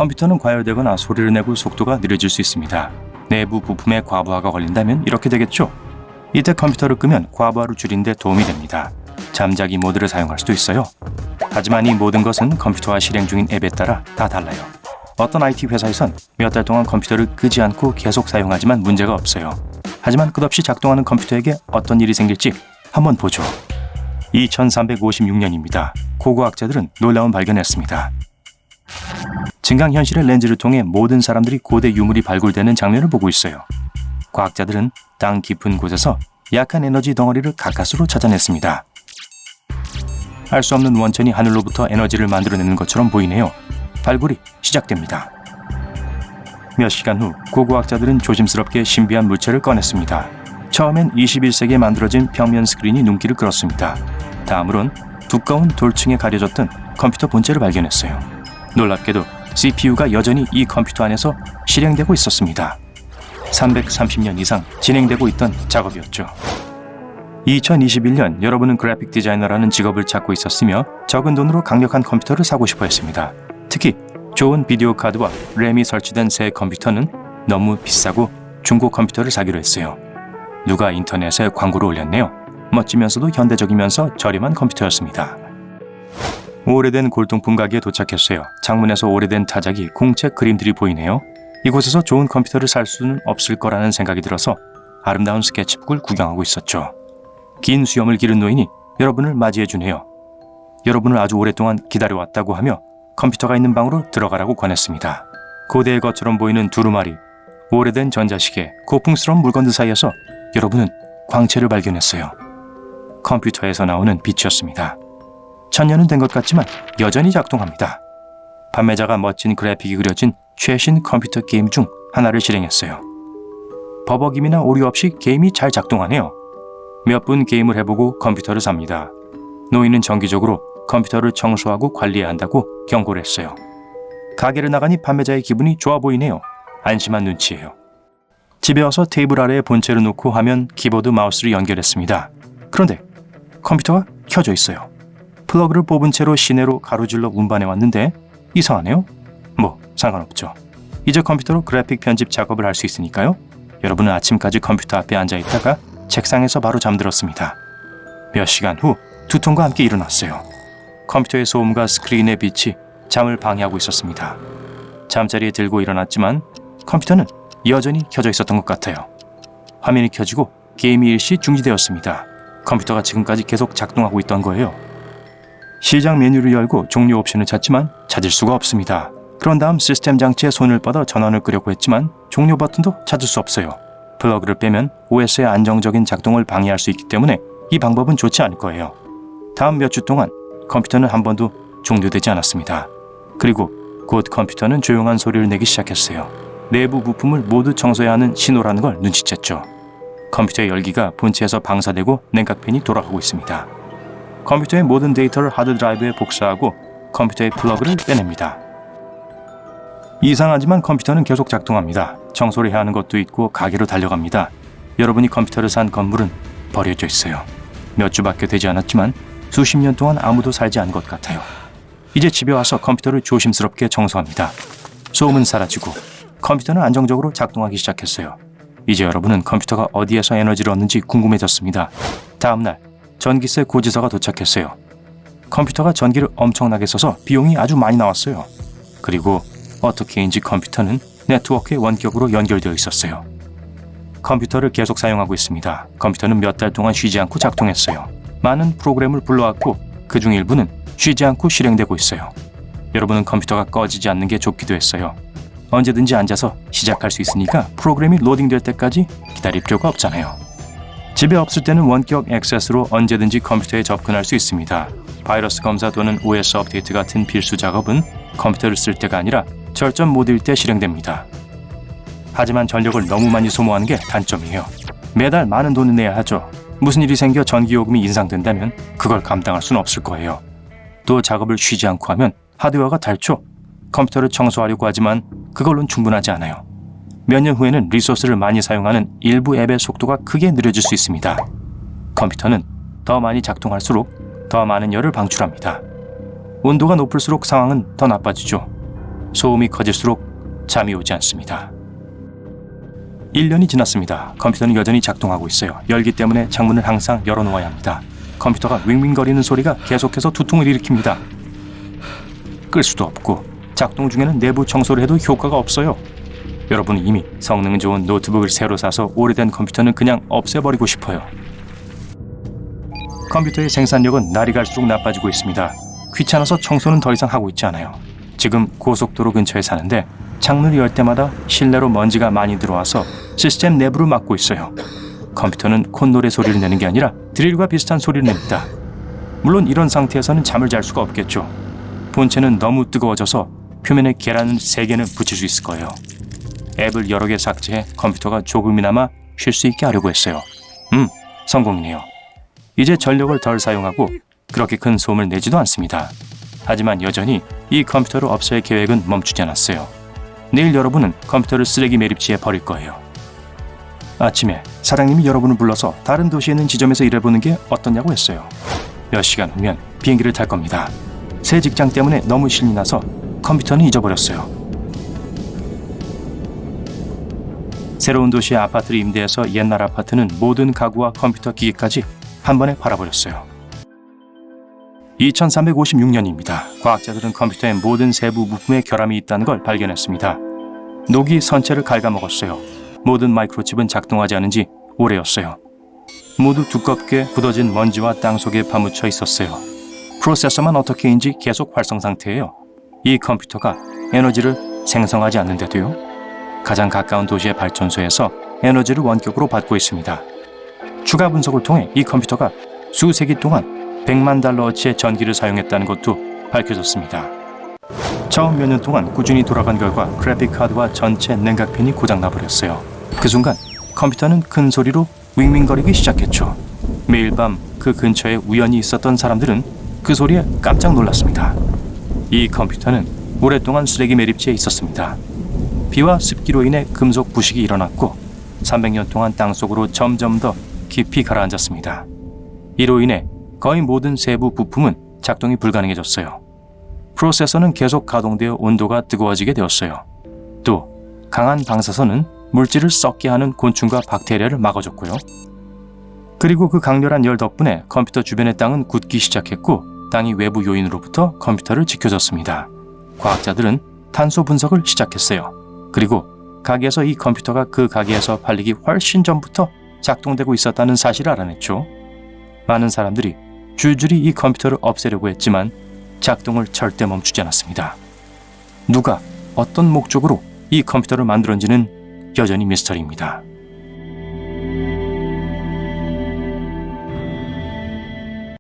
컴퓨터는 과열되거나 소리를 내고 속도가 느려질 수 있습니다. 내부 부품에 과부하가 걸린다면 이렇게 되겠죠. 이때 컴퓨터를 끄면 과부하를 줄이는 데 도움이 됩니다. 잠자기 모드를 사용할 수도 있어요. 하지만 이 모든 것은 컴퓨터와 실행 중인 앱에 따라 다 달라요. 어떤 IT 회사에선 몇 달 동안 컴퓨터를 끄지 않고 계속 사용하지만 문제가 없어요. 하지만 끝없이 작동하는 컴퓨터에게 어떤 일이 생길지 한번 보죠. 2356년입니다. 고고학자들은 놀라운 발견했습니다. 증강현실의 렌즈를 통해 모든 사람들이 고대 유물이 발굴되는 장면을 보고 있어요. 과학자들은 땅 깊은 곳에서 약한 에너지 덩어리를 가까스로 찾아냈습니다. 알 수 없는 원천이 하늘로부터 에너지를 만들어내는 것처럼 보이네요. 발굴이 시작됩니다. 몇 시간 후 고고학자들은 조심스럽게 신비한 물체를 꺼냈습니다. 처음엔 21세기에 만들어진 평면 스크린이 눈길을 끌었습니다. 다음으론 두꺼운 돌층에 가려졌던 컴퓨터 본체를 발견했어요. 놀랍게도 CPU가 여전히 이 컴퓨터 안에서 실행되고 있었습니다. 330년 이상 진행되고 있던 작업이었죠. 2021년 여러분은 그래픽 디자이너라는 직업을 찾고 있었으며 적은 돈으로 강력한 컴퓨터를 사고 싶어 했습니다. 특히 좋은 비디오 카드와 램이 설치된 새 컴퓨터는 너무 비싸고 중고 컴퓨터를 사기로 했어요. 누가 인터넷에 광고를 올렸네요. 멋지면서도 현대적이면서 저렴한 컴퓨터였습니다. 오래된 골동품 가게에 도착했어요. 창문에서 오래된 타자기, 공책 그림들이 보이네요. 이곳에서 좋은 컴퓨터를 살 수는 없을 거라는 생각이 들어서 아름다운 스케치북을 구경하고 있었죠. 긴 수염을 기른 노인이 여러분을 맞이해 주네요. 여러분을 아주 오랫동안 기다려왔다고 하며 컴퓨터가 있는 방으로 들어가라고 권했습니다. 고대의 것처럼 보이는 두루마리, 오래된 전자시계, 고풍스러운 물건들 사이에서 여러분은 광채를 발견했어요. 컴퓨터에서 나오는 빛이었습니다. 1000년은 된 것 같지만 여전히 작동합니다. 판매자가 멋진 그래픽이 그려진 최신 컴퓨터 게임 중 하나를 실행했어요. 버벅임이나 오류 없이 게임이 잘 작동하네요. 몇 분 게임을 해보고 컴퓨터를 삽니다. 노인은 정기적으로 컴퓨터를 청소하고 관리해야 한다고 경고를 했어요. 가게를 나가니 판매자의 기분이 좋아 보이네요. 안심한 눈치예요. 집에 와서 테이블 아래에 본체를 놓고 화면, 키보드, 마우스를 연결했습니다. 그런데 컴퓨터가 켜져 있어요. 플러그를 뽑은 채로 시내로 가로질러 운반해 왔는데 이상하네요. 뭐 상관없죠. 이제 컴퓨터로 그래픽 편집 작업을 할 수 있으니까요. 여러분은 아침까지 컴퓨터 앞에 앉아 있다가 책상에서 바로 잠들었습니다. 몇 시간 후 두통과 함께 일어났어요. 컴퓨터의 소음과 스크린의 빛이 잠을 방해하고 있었습니다. 잠자리에 들고 일어났지만 컴퓨터는 여전히 켜져 있었던 것 같아요. 화면이 켜지고 게임이 일시 중지되었습니다. 컴퓨터가 지금까지 계속 작동하고 있던 거예요. 시장 메뉴를 열고 종료 옵션을 찾지만 찾을 수가 없습니다. 그런 다음 시스템 장치에 손을 뻗어 전원을 끄려고 했지만 종료 버튼도 찾을 수 없어요. 플러그를 빼면 OS의 안정적인 작동을 방해할 수 있기 때문에 이 방법은 좋지 않을 거예요. 다음 몇 주 동안 컴퓨터는 한 번도 종료되지 않았습니다. 그리고 곧 컴퓨터는 조용한 소리를 내기 시작했어요. 내부 부품을 모두 청소해야 하는 신호라는 걸 눈치챘죠. 컴퓨터의 열기가 본체에서 방사되고 냉각팬이 돌아가고 있습니다. 컴퓨터의 모든 데이터를 하드드라이브에 복사하고 컴퓨터의 플러그를 빼냅니다. 이상하지만 컴퓨터는 계속 작동합니다. 청소를 해야 하는 것도 있고 가게로 달려갑니다. 여러분이 컴퓨터를 산 건물은 버려져 있어요. 몇 주밖에 되지 않았지만 수십 년 동안 아무도 살지 않은 것 같아요. 이제 집에 와서 컴퓨터를 조심스럽게 청소합니다. 소음은 사라지고 컴퓨터는 안정적으로 작동하기 시작했어요. 이제 여러분은 컴퓨터가 어디에서 에너지를 얻는지 궁금해졌습니다. 다음 날 전기세 고지서가 도착했어요. 컴퓨터가 전기를 엄청나게 써서 비용이 아주 많이 나왔어요. 그리고 어떻게인지 컴퓨터는 네트워크에 원격으로 연결되어 있었어요. 컴퓨터를 계속 사용하고 있습니다. 컴퓨터는 몇 달 동안 쉬지 않고 작동했어요. 많은 프로그램을 불러왔고 그중 일부는 쉬지 않고 실행되고 있어요. 여러분은 컴퓨터가 꺼지지 않는 게 좋기도 했어요. 언제든지 앉아서 시작할 수 있으니까 프로그램이 로딩될 때까지 기다릴 필요가 없잖아요. 집에 없을 때는 원격 액세스로 언제든지 컴퓨터에 접근할 수 있습니다. 바이러스 검사 또는 OS 업데이트 같은 필수 작업은 컴퓨터를 쓸 때가 아니라 절전 모드일 때 실행됩니다. 하지만 전력을 너무 많이 소모하는 게 단점이에요. 매달 많은 돈을 내야 하죠. 무슨 일이 생겨 전기요금이 인상된다면 그걸 감당할 수는 없을 거예요. 또 작업을 쉬지 않고 하면 하드웨어가 닳죠. 컴퓨터를 청소하려고 하지만 그걸로는 충분하지 않아요. 몇 년 후에는 리소스를 많이 사용하는 일부 앱의 속도가 크게 느려질 수 있습니다. 컴퓨터는 더 많이 작동할수록 더 많은 열을 방출합니다. 온도가 높을수록 상황은 더 나빠지죠. 소음이 커질수록 잠이 오지 않습니다. 1년이 지났습니다. 컴퓨터는 여전히 작동하고 있어요. 열기 때문에 창문을 항상 열어놓아야 합니다. 컴퓨터가 윙윙거리는 소리가 계속해서 두통을 일으킵니다. 끌 수도 없고 작동 중에는 내부 청소를 해도 효과가 없어요. 여러분은 이미 성능 좋은 노트북을 새로 사서 오래된 컴퓨터는 그냥 없애버리고 싶어요. 컴퓨터의 생산력은 날이 갈수록 나빠지고 있습니다. 귀찮아서 청소는 더 이상 하고 있지 않아요. 지금 고속도로 근처에 사는데 창문을 열 때마다 실내로 먼지가 많이 들어와서 시스템 내부를 막고 있어요. 컴퓨터는 콧노래 소리를 내는 게 아니라 드릴과 비슷한 소리를 냅니다. 물론 이런 상태에서는 잠을 잘 수가 없겠죠. 본체는 너무 뜨거워져서 표면에 계란을 3개는 붙일 수 있을 거예요. 앱을 여러 개 삭제해 컴퓨터가 조금이나마 쉴 수 있게 하려고 했어요. 성공이네요. 이제 전력을 덜 사용하고 그렇게 큰 소음을 내지도 않습니다. 하지만 여전히 이 컴퓨터를 없앨 계획은 멈추지 않았어요. 내일 여러분은 컴퓨터를 쓰레기 매립지에 버릴 거예요. 아침에 사장님이 여러분을 불러서 다른 도시에 있는 지점에서 일해보는 게 어떠냐고 했어요. 몇 시간 후면 비행기를 탈 겁니다. 새 직장 때문에 너무 신이 나서 컴퓨터는 잊어버렸어요. 새로운 도시의 아파트를 임대해서 옛날 아파트는 모든 가구와 컴퓨터 기기까지 한 번에 팔아버렸어요. 2356년입니다. 과학자들은 컴퓨터의 모든 세부 부품에 결함이 있다는 걸 발견했습니다. 녹이 선체를 갉아먹었어요. 모든 마이크로칩은 작동하지 않은 지 오래였어요. 모두 두껍게 굳어진 먼지와 땅 속에 파묻혀 있었어요. 프로세서만 어떻게인지 계속 활성 상태예요. 이 컴퓨터가 에너지를 생성하지 않는데도요. 가장 가까운 도시의 발전소에서 에너지를 원격으로 받고 있습니다. 추가 분석을 통해 이 컴퓨터가 수세기 동안 100만 달러어치의 전기를 사용했다는 것도 밝혀졌습니다. 처음 몇 년 동안 꾸준히 돌아간 결과 그래픽 카드와 전체 냉각팬이 고장나 버렸어요. 그 순간 컴퓨터는 큰 소리로 윙윙거리기 시작했죠. 매일 밤 그 근처에 우연히 있었던 사람들은 그 소리에 깜짝 놀랐습니다. 이 컴퓨터는 오랫동안 쓰레기 매립지에 있었습니다. 비와 습기로 인해 금속 부식이 일어났고 300년 동안 땅속으로 점점 더 깊이 가라앉았습니다. 이로 인해 거의 모든 세부 부품은 작동이 불가능해졌어요. 프로세서는 계속 가동되어 온도가 뜨거워지게 되었어요. 또 강한 방사선은 물질을 썩게 하는 곤충과 박테리아를 막아줬고요. 그리고 그 강렬한 열 덕분에 컴퓨터 주변의 땅은 굳기 시작했고 땅이 외부 요인으로부터 컴퓨터를 지켜줬습니다. 과학자들은 탄소 분석을 시작했어요. 그리고 가게에서 이 컴퓨터가 그 가게에서 팔리기 훨씬 전부터 작동되고 있었다는 사실을 알아냈죠. 많은 사람들이 줄줄이 이 컴퓨터를 없애려고 했지만 작동을 절대 멈추지 않았습니다. 누가 어떤 목적으로 이 컴퓨터를 만들었는지는 여전히 미스터리입니다.